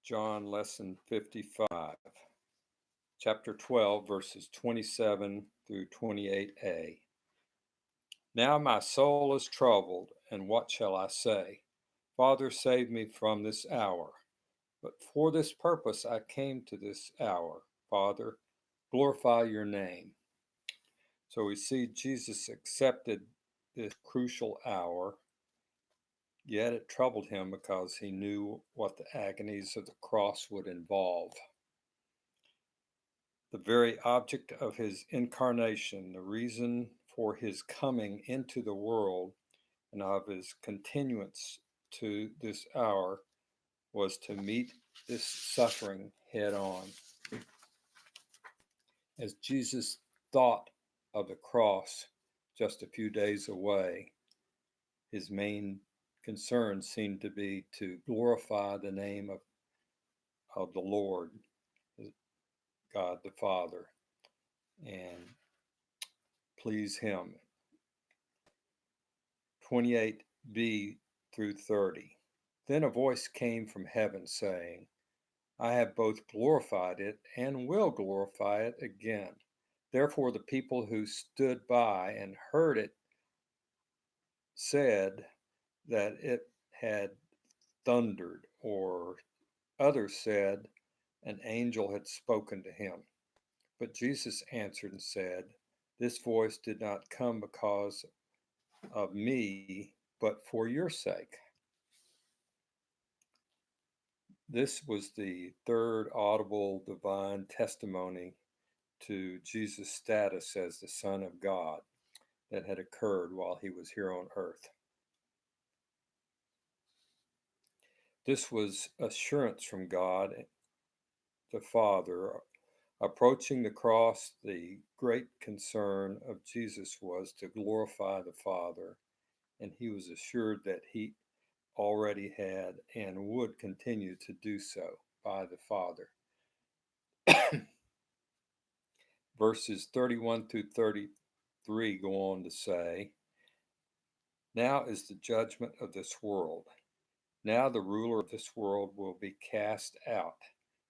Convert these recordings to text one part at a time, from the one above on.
John lesson 55, chapter 12, verses 27 through 28a. Now my soul is troubled, and what shall I say? Father, save me from this hour. But for this purpose I came to this hour. Father, glorify your name. So we see Jesus accepted this crucial hour, yet it troubled him because he knew what the agonies of the cross would involve. The very object of his incarnation, the reason for his coming into the world and of his continuance to this hour, was to meet this suffering head on. As Jesus thought of the cross just a few days away, his main concern seemed to be to glorify the name of the Lord, God the Father, and please him. 28b through 30. Then a voice came from heaven saying, I have both glorified it and will glorify it again. Therefore, the people who stood by and heard it said that it had thundered, or others said an angel had spoken to him. But Jesus answered and said, This voice did not come because of me, but for your sake. This was the third audible divine testimony to Jesus' status as the Son of God that had occurred while he was here on earth. This was assurance from God the Father. Approaching the cross, the great concern of Jesus was to glorify the Father, and he was assured that he already had and would continue to do so by the Father. Verses 31 through 33 go on to say, Now is the judgment of this world. Now the ruler of this world will be cast out,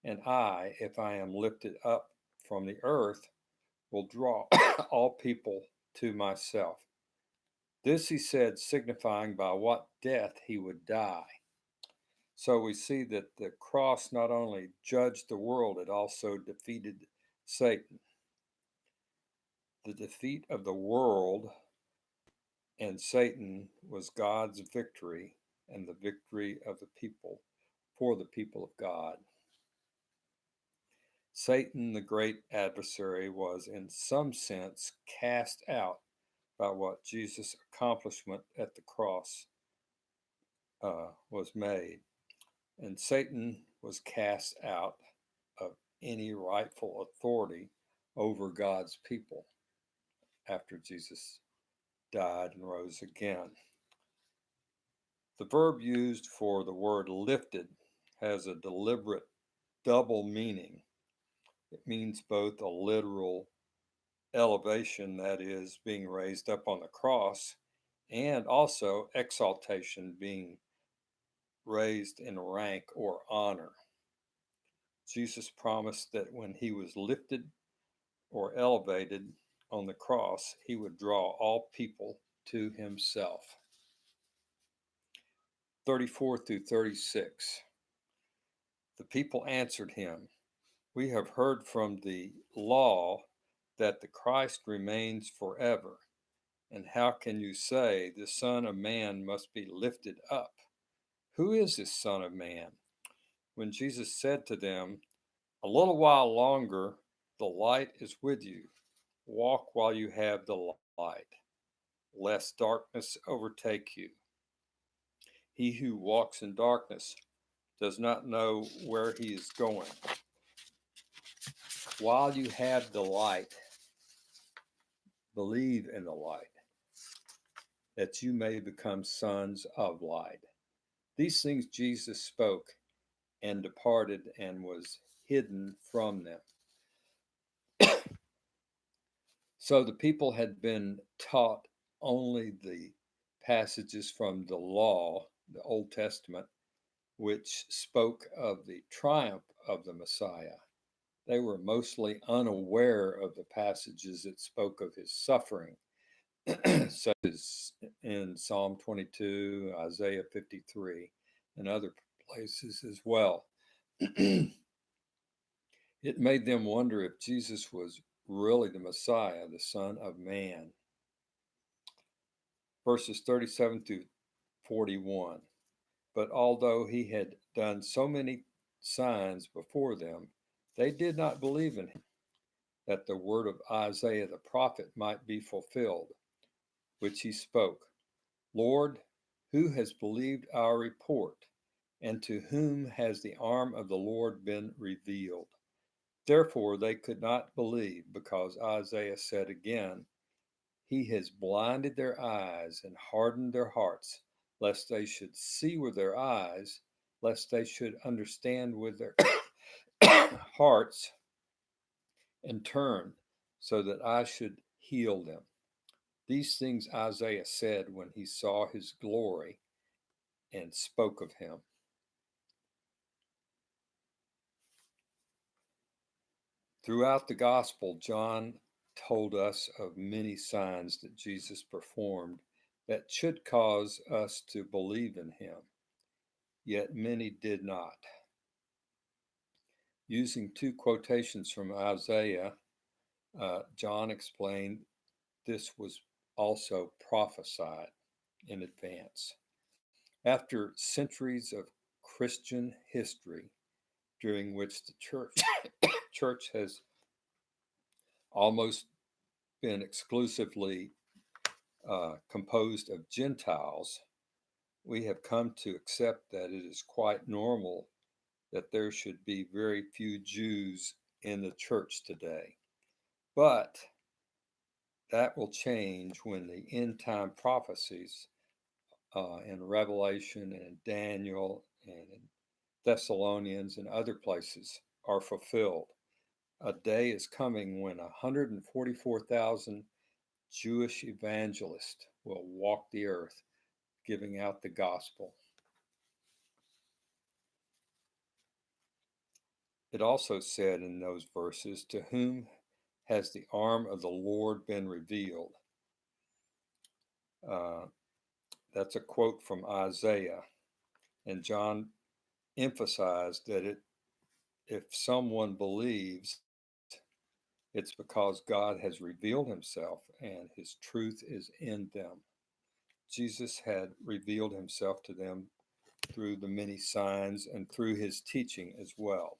and I, if I am lifted up from the earth, will draw all people to myself. This he said, signifying by what death he would die. So we see that the cross not only judged the world, it also defeated Satan. The defeat of the world and Satan was God's victory, and the victory of the people for the people of God. Satan, the great adversary, was in some sense cast out by what Jesus' accomplishment at the cross was made. And Satan was cast out of any rightful authority over God's people after Jesus died and rose again. The verb used for the word lifted has a deliberate double meaning. It means both a literal elevation, that is, being raised up on the cross, and also exaltation, being raised in rank or honor. Jesus promised that when he was lifted or elevated on the cross, he would draw all people to himself. 34 through 36. The people answered him, We have heard from the law that the Christ remains forever. And how can you say the Son of Man must be lifted up? Who is this Son of Man? When Jesus said to them, A little while longer, the light is with you. Walk while you have the light, lest darkness overtake you. He who walks in darkness does not know where he is going. While you have the light, believe in the light, that you may become sons of light. These things Jesus spoke and departed and was hidden from them. So the people had been taught only the passages from the law, the Old Testament, which spoke of the triumph of the Messiah. They were mostly unaware of the passages that spoke of his suffering, such as in Psalm 22, Isaiah 53, and other places as well. It made them wonder if Jesus was really the Messiah, the Son of Man. Verses 37 through 41. But although he had done so many signs before them, they did not believe in him, that the word of Isaiah the prophet might be fulfilled, which he spoke. Lord, who has believed our report, and to whom has the arm of the Lord been revealed? Therefore they could not believe, because Isaiah said again, He has blinded their eyes and hardened their hearts, lest they should see with their eyes, lest they should understand with their hearts, and turn, so that I should heal them. These things Isaiah said when he saw his glory and spoke of him. Throughout the gospel, John told us of many signs that Jesus performed that should cause us to believe in him, yet many did not. Using two quotations from Isaiah, John explained this was also prophesied in advance. After centuries of Christian history, during which the church has almost been exclusively composed of Gentiles, we have come to accept that it is quite normal that there should be very few Jews in the church today. But that will change when the end time prophecies in Revelation and Daniel and in Thessalonians and other places are fulfilled. A day is coming when 144,000 Jewish evangelists will walk the earth giving out the gospel. It also said in those verses, to whom has the arm of the Lord been revealed? That's a quote from Isaiah. And John emphasized that if someone believes, it's because God has revealed himself and his truth is in them. Jesus had revealed himself to them through the many signs and through his teaching as well.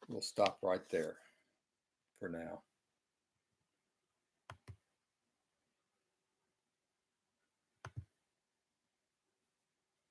We'll stop right there for now.